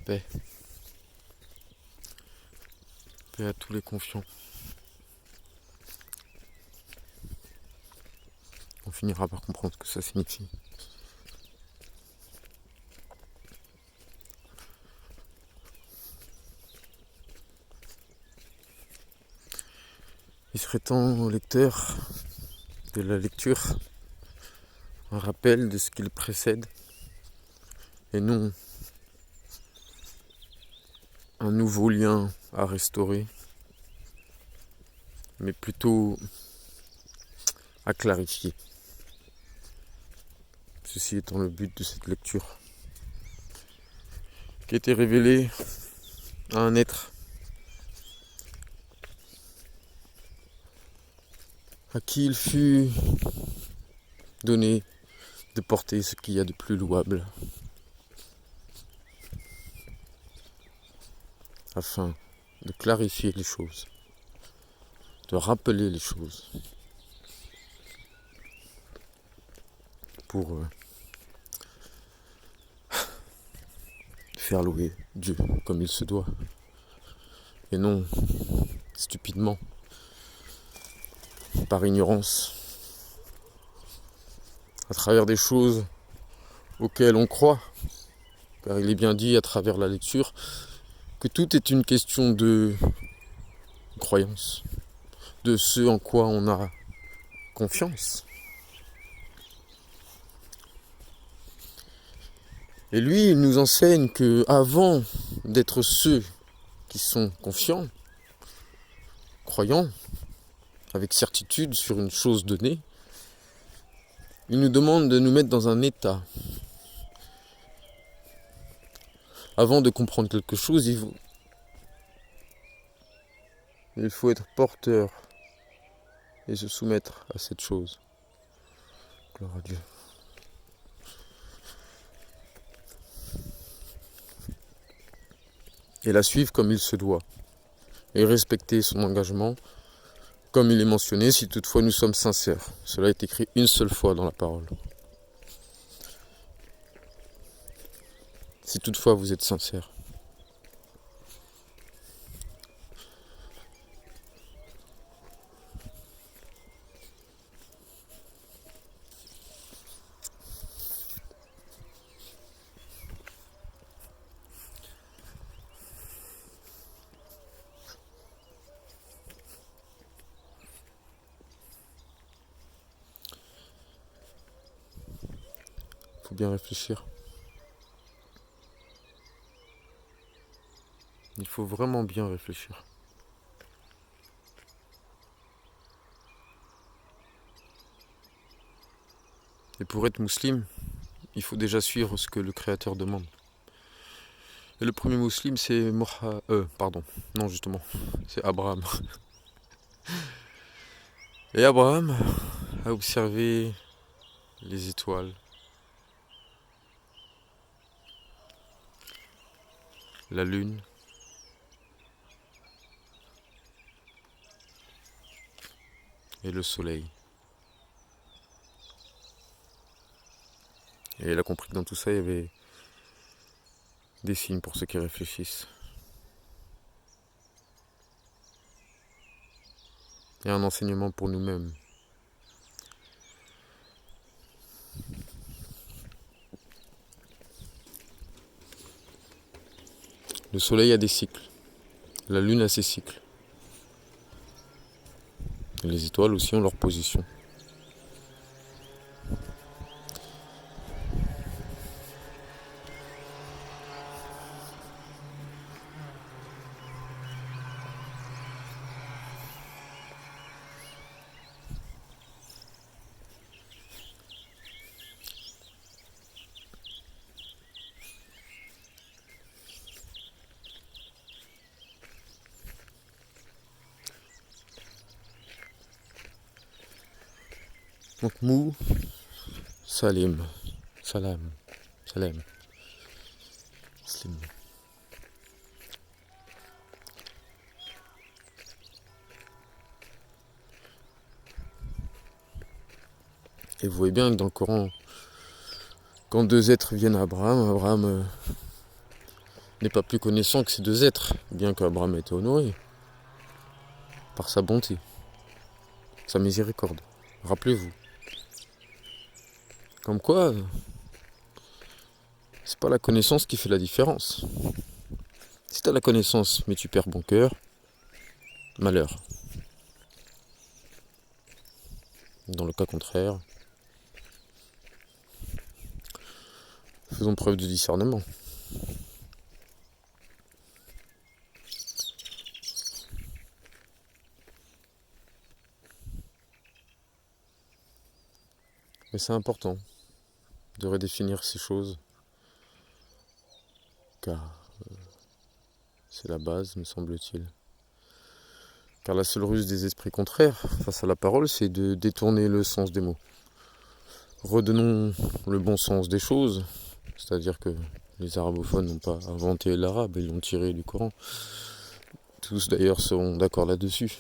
Paix. Paix à tous les confiants. On finira par comprendre ce que ça signifie. Il serait temps au lecteur de la lecture un rappel de ce qu'il précède et non un nouveau lien à restaurer, mais plutôt à clarifier. Ceci étant le but de cette lecture, qui a été révélée à un être à qui il fut donné de porter ce qu'il y a de plus louable, afin de clarifier les choses, de rappeler les choses, pour faire louer Dieu comme il se doit, et non stupidement, par ignorance, à travers des choses auxquelles on croit, car il est bien dit à travers la lecture que tout est une question de croyance, de ce en quoi on a confiance. Et lui, il nous enseigne que avant d'être ceux qui sont confiants, croyants, avec certitude sur une chose donnée, il nous demande de nous mettre dans un état. Avant de comprendre quelque chose, il faut être porteur et se soumettre à cette chose. Gloire à Dieu. Et la suivre comme il se doit. Et respecter son engagement comme il est mentionné, si toutefois nous sommes sincères. Cela est écrit une seule fois dans la parole. Si toutefois vous êtes sincères. Il faut bien réfléchir. Il faut vraiment bien réfléchir. Et pour être musulman, il faut déjà suivre ce que le Créateur demande. Et le premier musulman, c'est c'est Abraham. Et Abraham a observé les étoiles, la lune, et le soleil. Et il a compris que dans tout ça, il y avait des signes pour ceux qui réfléchissent. Et un enseignement pour nous-mêmes. Le soleil a des cycles. La lune a ses cycles. Et les étoiles aussi ont leur position. Donc Mou, Salim, Salam, Salem, Slim. Et vous voyez bien que dans le Coran, quand deux êtres viennent à Abraham n'est pas plus connaissant que ces deux êtres, bien qu'Abraham ait été honoré par sa bonté, sa miséricorde. Rappelez-vous. Comme quoi, c'est pas la connaissance qui fait la différence. Si t'as la connaissance, mais tu perds bon cœur, malheur. Dans le cas contraire, faisons preuve de discernement. Mais c'est important de redéfinir ces choses, car c'est la base, me semble-t-il. Car la seule ruse des esprits contraires face à la parole, c'est de détourner le sens des mots. Redonnons le bon sens des choses, c'est-à-dire que les arabophones n'ont pas inventé l'arabe, ils l'ont tiré du Coran. Tous d'ailleurs seront d'accord là-dessus.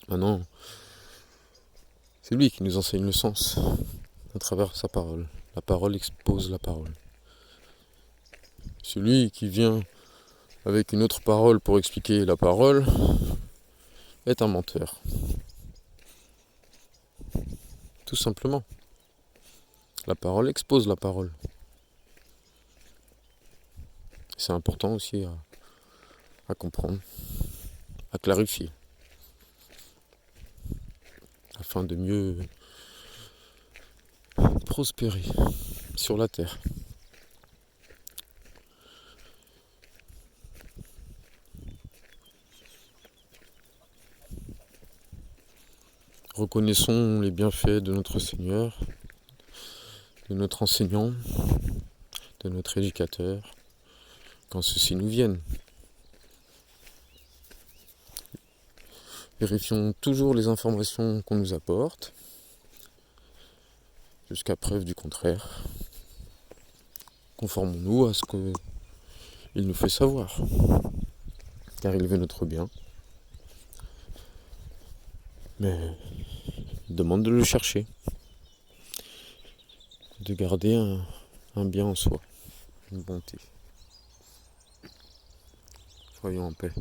Maintenant, c'est lui qui nous enseigne le sens à travers sa parole. La parole expose la parole. Celui qui vient avec une autre parole pour expliquer la parole est un menteur. Tout simplement. La parole expose la parole. C'est important aussi à comprendre, à clarifier, afin de mieux prospérer sur la terre. Reconnaissons les bienfaits de notre Seigneur, de notre enseignant, de notre éducateur, quand ceux-ci nous viennent. Vérifions toujours les informations qu'on nous apporte, jusqu'à preuve du contraire. Conformons-nous à ce qu'il nous fait savoir, car il veut notre bien. Mais il demande de le chercher, de garder un bien en soi, une bonté. Soyons en paix.